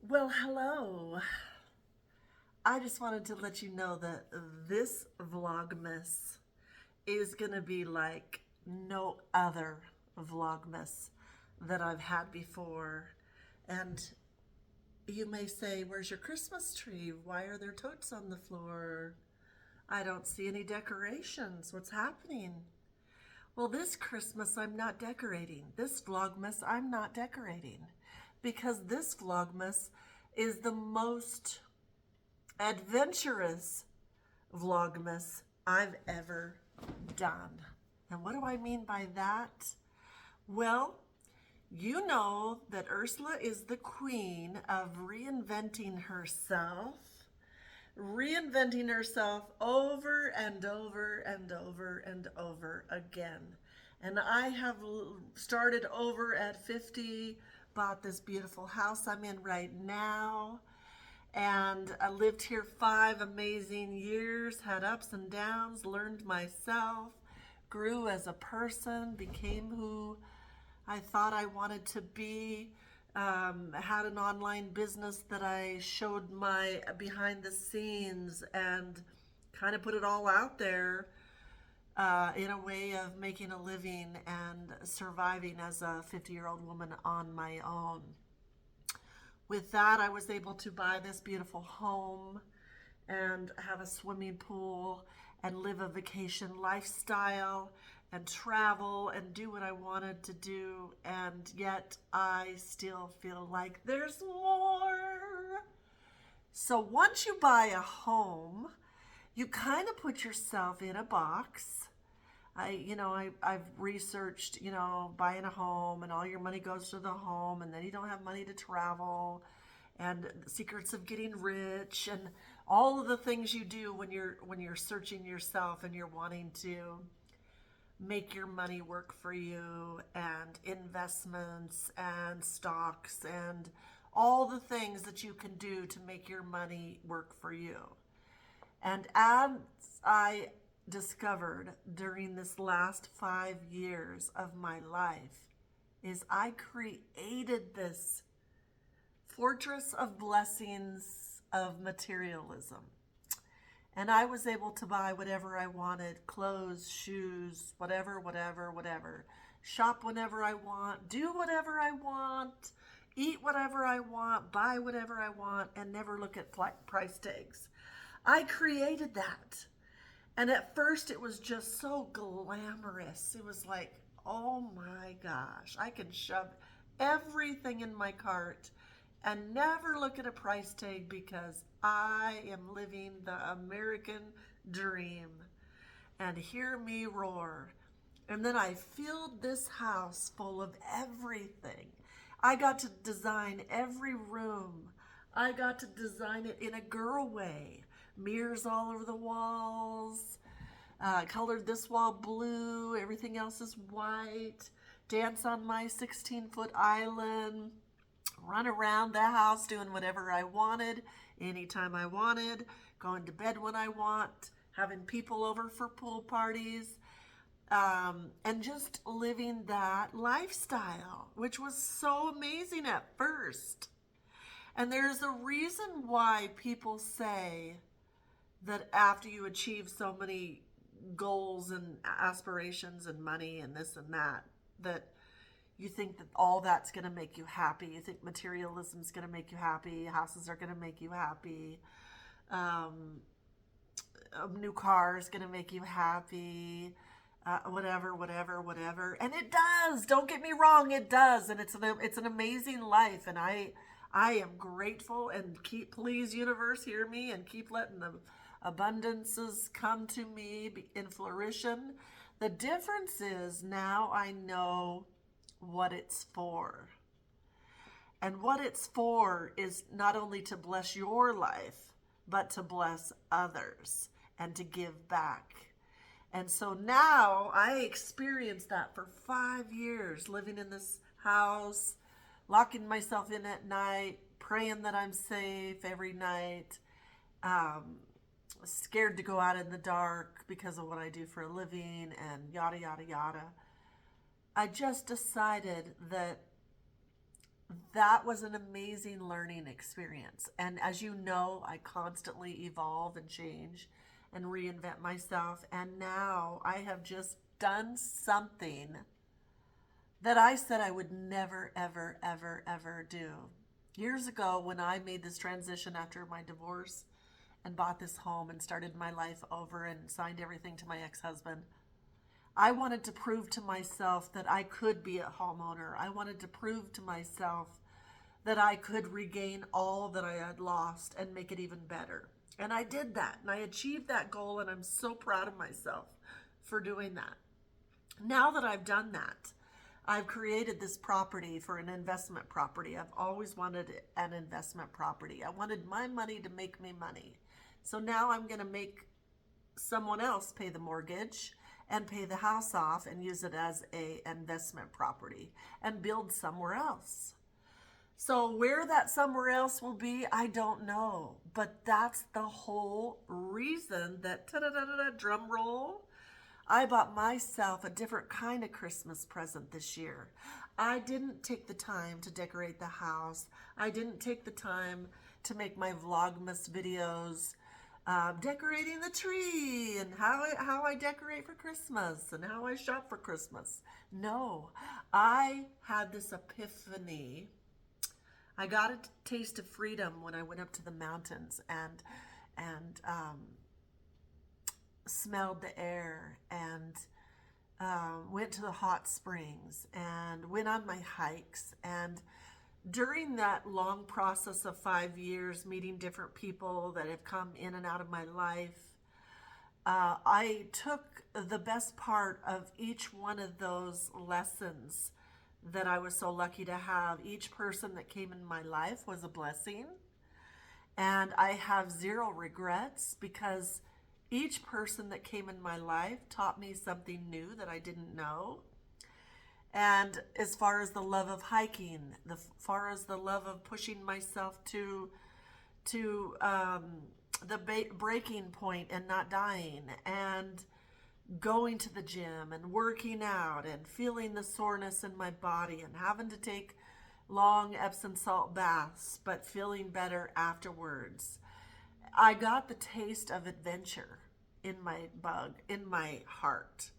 Well, hello. I just wanted to let you know that this Vlogmas is going to be like no other Vlogmas that I've had before. And you may say, where's your Christmas tree? Why are there totes on the floor? I don't see any decorations. What's happening? Well, this Christmas I'm not decorating. This Vlogmas I'm not decorating because this Vlogmas is the most adventurous Vlogmas I've ever done. And what do I mean by that? Well, you know that Ursula is the queen of reinventing herself over and over and over and over again. And I have started over at 50, bought this beautiful house I'm in right now, and I lived here 5 amazing years, had ups and downs, learned myself, grew as a person, became who I thought I wanted to be. Had an online business that I showed my behind the scenes and kind of put it all out there in a way of making a living and surviving as a 50-year-old woman on my own. With that, I was able to buy this beautiful home and have a swimming pool and live a vacation lifestyle and travel and do what I wanted to do. And yet I still feel like there's more. So once you buy a home, you kind of put yourself in a box. I've researched, buying a home and all your money goes to the home and then you don't have money to travel and secrets of getting rich and all of the things you do when you're searching yourself and you're wanting to make your money work for you, and investments and stocks and all the things that you can do to make your money work for you. And as I discovered during this last 5 years of my life is I created this fortress of blessings of materialism. And I was able to buy whatever I wanted, clothes, shoes, whatever. Shop whenever I want, do whatever I want, eat whatever I want, buy whatever I want, and never look at price tags. I created that. And at first it was just so glamorous. It was like, oh my gosh, I can shove everything in my cart and never look at a price tag because I am living the American dream. And hear me roar. And then I filled this house full of everything. I got to design every room. I got to design it in a girl way. Mirrors all over the walls. Colored this wall blue. Everything else is white. Dance on my 16-foot island. Run around the house doing whatever I wanted, anytime I wanted. Going to bed when I want. Having people over for pool parties. And just living that lifestyle, which was so amazing at first. And there's a reason why people say that after you achieve so many goals and aspirations and money and this and that, that you think that all that's going to make you happy. You think materialism is going to make you happy. Houses are going to make you happy. A new car is going to make you happy. Whatever. And it does. Don't get me wrong. It does. And it's an amazing life. And I am grateful, and please, universe, hear me and keep letting the abundances come to me in flourishing. The difference is now I know what it's for. And what it's for is not only to bless your life, but to bless others and to give back. And so now I experienced that for 5 years, living in this house, locking myself in at night, praying that I'm safe every night, scared to go out in the dark because of what I do for a living, and yada, yada, yada. I just decided that that was an amazing learning experience. And as you know, I constantly evolve and change and reinvent myself. And now I have just done something that I said I would never, ever, ever, ever do. Years ago, when I made this transition after my divorce and bought this home and started my life over and signed everything to my ex-husband, I wanted to prove to myself that I could be a homeowner. I wanted to prove to myself that I could regain all that I had lost and make it even better. And I did that, and I achieved that goal, and I'm so proud of myself for doing that. Now that I've done that, I've created this property for an investment property. I've always wanted an investment property. I wanted my money to make me money. So now I'm going to make someone else pay the mortgage and pay the house off and use it as an investment property and build somewhere else. So where that somewhere else will be, I don't know. But that's the whole reason that, drum roll, I bought myself a different kind of Christmas present this year. I didn't take the time to decorate the house. I didn't take the time to make my Vlogmas videos, decorating the tree and how I decorate for Christmas and how I shop for Christmas. No, I had this epiphany. I got a taste of freedom when I went up to the mountains and smelled the air and went to the hot springs and went on my hikes. And during that long process of 5 years, meeting different people that have come in and out of my life, I took the best part of each one of those lessons that I was so lucky to have. Each person that came in my life was a blessing. And I have zero regrets because each person that came in my life taught me something new that I didn't know. And as far as the love of hiking, as far as the love of pushing myself to the breaking point and not dying, and going to the gym and working out and feeling the soreness in my body and having to take long Epsom salt baths, but feeling better afterwards. I got the taste of adventure in my heart.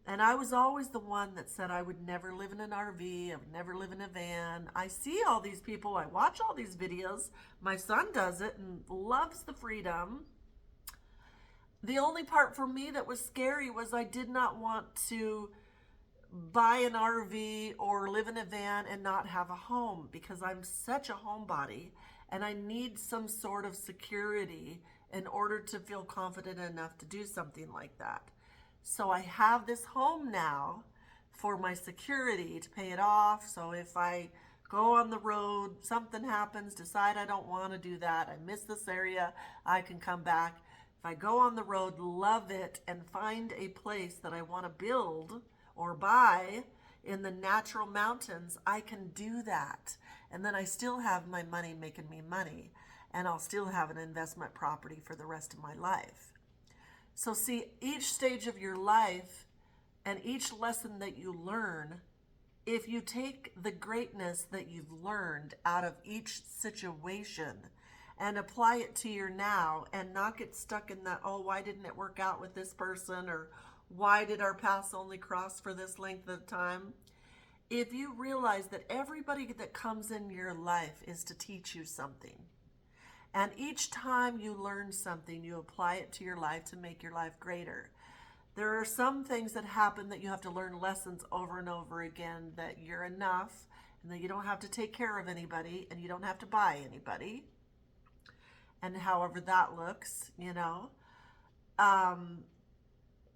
And I was always the one that said I would never live in an RV, I would never live in a van. I see all these people, I watch all these videos. My son does it and loves the freedom. The only part for me that was scary was I did not want to buy an RV or live in a van and not have a home, because I'm such a homebody and I need some sort of security in order to feel confident enough to do something like that. So I have this home now for my security to pay it off. So if I go on the road, something happens, decide I don't want to do that, I miss this area, I can come back. If I go on the road, love it, and find a place that I want to build or buy in the natural mountains, I can do that. And then I still have my money making me money, and I'll still have an investment property for the rest of my life. So see, each stage of your life and each lesson that you learn, if you take the greatness that you've learned out of each situation and apply it to your now, and not get stuck in that, oh, why didn't it work out with this person, or why did our paths only cross for this length of time? If you realize that everybody that comes in your life is to teach you something, and each time you learn something, you apply it to your life to make your life greater. There are some things that happen that you have to learn lessons over and over again, that you're enough, and that you don't have to take care of anybody, and you don't have to buy anybody, and however that looks, you know.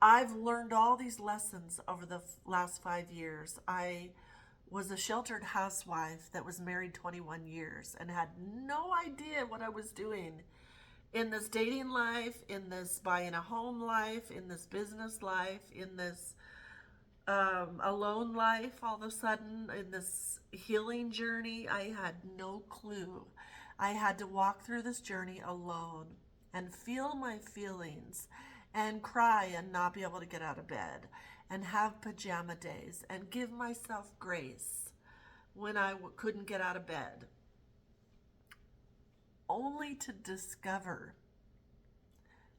I've learned all these lessons over the last 5 years. I was a sheltered housewife that was married 21 years and had no idea what I was doing in this dating life, in this buying a home life, in this business life, in this alone life. All of a sudden, in this healing journey, I had no clue. I had to walk through this journey alone and feel my feelings and cry and not be able to get out of bed and have pajama days and give myself grace when I couldn't get out of bed, only to discover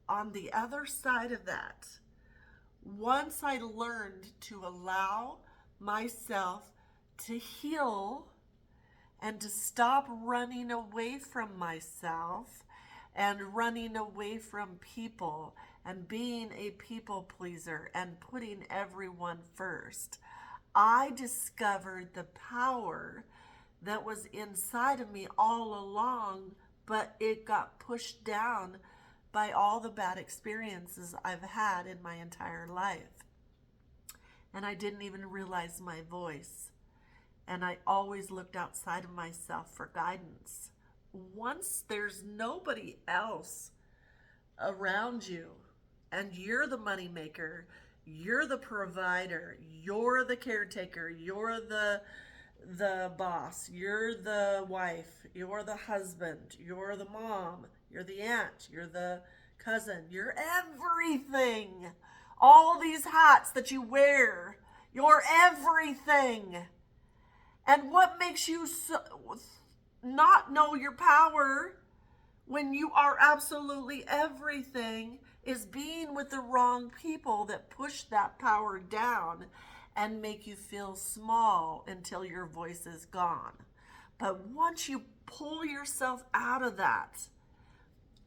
on the other side of that, once I learned to allow myself to heal and to stop running away from myself and running away from people and being a people pleaser and putting everyone first, I discovered the power that was inside of me all along, but it got pushed down by all the bad experiences I've had in my entire life. And I didn't even realize my voice. And I always looked outside of myself for guidance. Once there's nobody else around you, and you're the moneymaker, you're the provider, you're the caretaker, you're the boss, you're the wife, you're the husband, you're the mom, you're the aunt, you're the cousin, you're everything. All these hats that you wear, you're everything. And what makes you not know your power when you are absolutely everything is being with the wrong people that push that power down and make you feel small until your voice is gone. But once you pull yourself out of that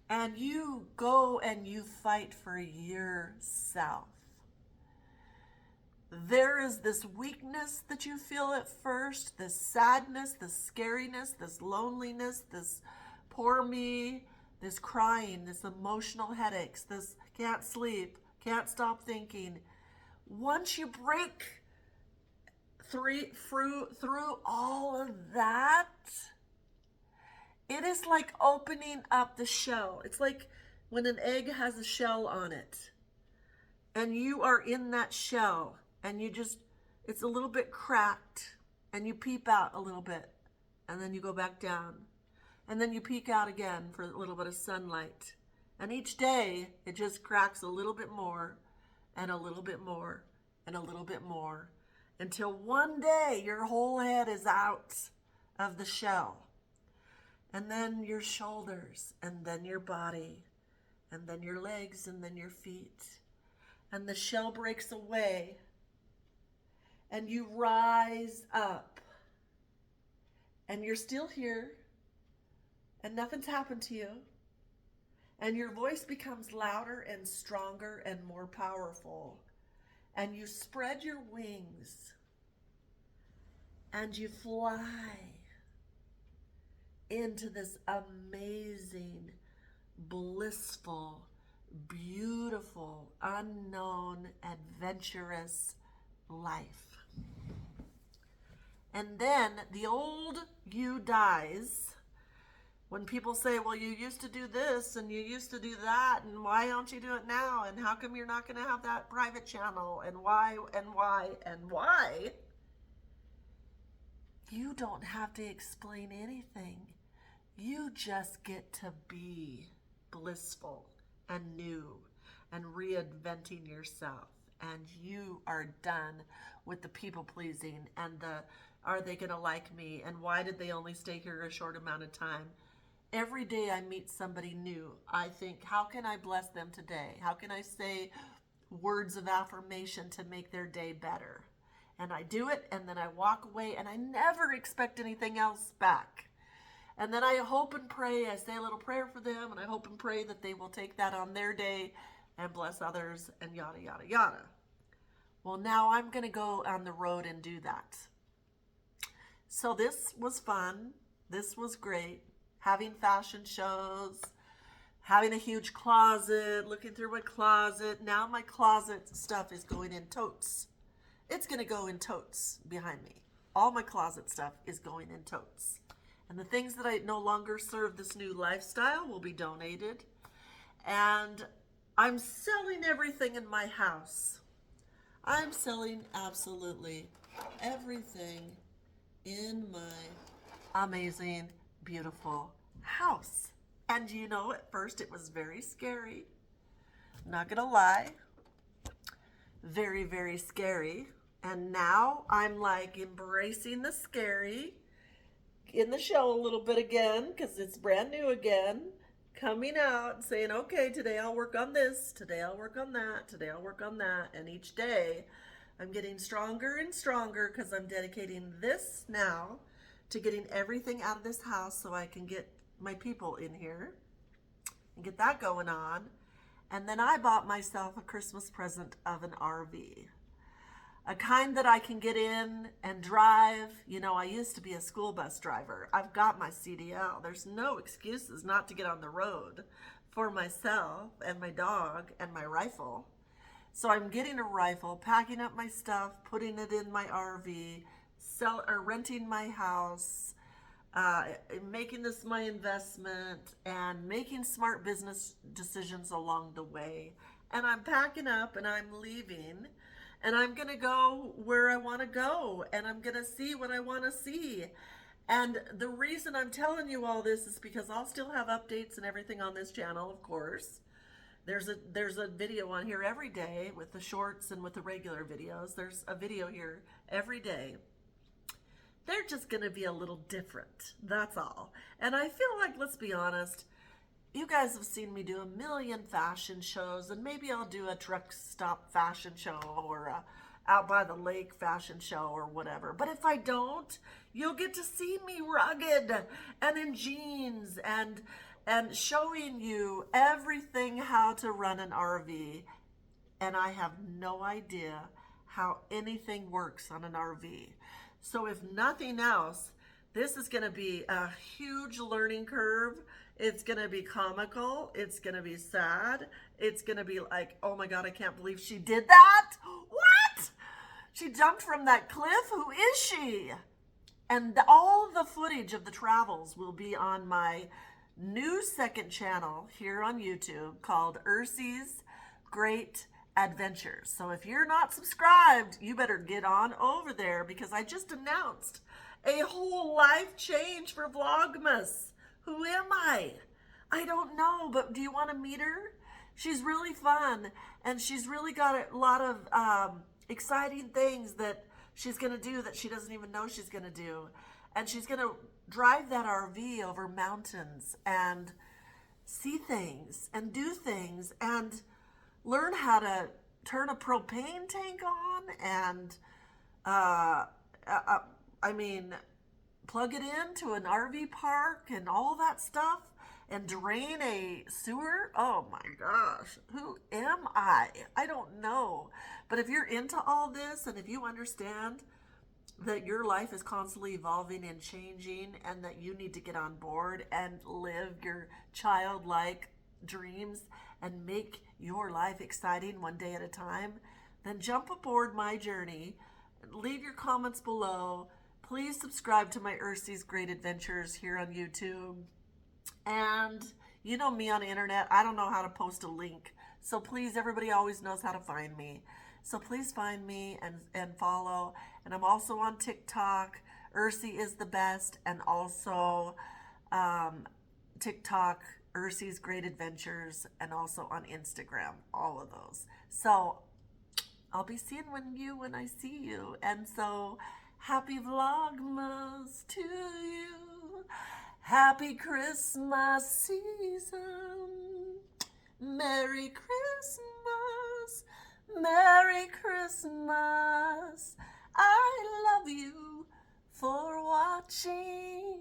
and you go and you fight for yourself, there is this weakness that you feel at first, this sadness, this scariness, this loneliness, this poor me, this crying, this emotional headaches, this can't sleep, can't stop thinking. Once you break through all of that, it is like opening up the shell. It's like when an egg has a shell on it and you are in that shell and it's a little bit cracked and you peep out a little bit and then you go back down and then you peek out again for a little bit of sunlight. And each day it just cracks a little bit more and a little bit more and a little bit more until one day your whole head is out of the shell. And then your shoulders, and then your body, and then your legs, and then your feet. And the shell breaks away, and you rise up. And you're still here, and nothing's happened to you. And your voice becomes louder and stronger and more powerful. And you spread your wings, and you fly into this amazing, blissful, beautiful, unknown, adventurous life. And then the old you dies when people say, well, you used to do this and you used to do that, and why don't you do it now? And how come you're not going to have that private channel? And why, and why, and why? You don't have to explain anything. You just get to be blissful and new and reinventing yourself. And you are done with the people pleasing and the, are they going to like me? And why did they only stay here a short amount of time? Every day I meet somebody new, I think, how can I bless them today? How can I say words of affirmation to make their day better? And I do it, and then I walk away, and I never expect anything else back. And then I hope and pray, I say a little prayer for them, and I hope and pray that they will take that on their day and bless others, and yada, yada, yada. Well, now I'm going to go on the road and do that. So this was fun. This was great. Having fashion shows, having a huge closet, looking through my closet. Now my closet stuff is going in totes. It's going to go in totes behind me. All my closet stuff is going in totes. And the things that I no longer serve this new lifestyle will be donated. And I'm selling everything in my house. I'm selling absolutely everything in my amazing, beautiful house. And you know, at first it was very scary. Not gonna lie. Very, very scary. And now I'm like embracing the scary in the show a little bit again because it's brand new again. Coming out and saying, okay, today I'll work on this, today I'll work on that, today I'll work on that. And each day I'm getting stronger and stronger because I'm dedicating this now to getting everything out of this house so I can get my people in here and get that going on. And then I bought myself a Christmas present of an RV. A kind that I can get in and drive. You know, I used to be a school bus driver. I've got my CDL. There's no excuses not to get on the road for myself and my dog and my rifle. So I'm getting a rifle, packing up my stuff, putting it in my RV, renting my house, making this my investment, and making smart business decisions along the way. And I'm packing up and I'm leaving. And I'm going to go where I want to go, and I'm going to see what I want to see. And the reason I'm telling you all this is because I'll still have updates and everything on this channel, of course. There's a video on here every day with the shorts and with the regular videos. There's a video here every day. They're just going to be a little different, that's all. And I feel like, let's be honest, you guys have seen me do a million fashion shows, and maybe I'll do a truck stop fashion show or a out by the lake fashion show or whatever. But if I don't, you'll get to see me rugged and in jeans and showing you everything how to run an RV. And I have no idea how anything works on an RV. So if nothing else, this is going to be a huge learning curve. It's going to be comical. It's going to be sad. It's going to be like, oh my God, I can't believe she did that. What? She jumped from that cliff? Who is she? And all the footage of the travels will be on my new second channel here on YouTube called URSYS Great Adventures. So if you're not subscribed, you better get on over there because I just announced a whole life change for Vlogmas. Who am I? I don't know, but do you want to meet her? She's really fun, and she's really got a lot of exciting things that she's going to do that she doesn't even know she's going to do. And she's going to drive that RV over mountains and see things and do things and learn how to turn a propane tank on and, plug it into an RV park and all that stuff and drain a sewer. Oh my gosh, who am I? I don't know. But if you're into all this and if you understand that your life is constantly evolving and changing and that you need to get on board and live your childlike dreams and make your life exciting one day at a time, then jump aboard my journey. Leave your comments below. Please subscribe to my URSYS Great Adventures here on YouTube. And you know me on the internet, I don't know how to post a link. So please, everybody always knows how to find me. So please find me and follow. And I'm also on TikTok, ursyisthebest, and also TikTok, URSYS Great Adventures, and also on Instagram, all of those. So I'll be seeing you when I see you. And so happy Vlogmas to you. Happy Christmas season. Merry Christmas. Merry Christmas. I love you for watching.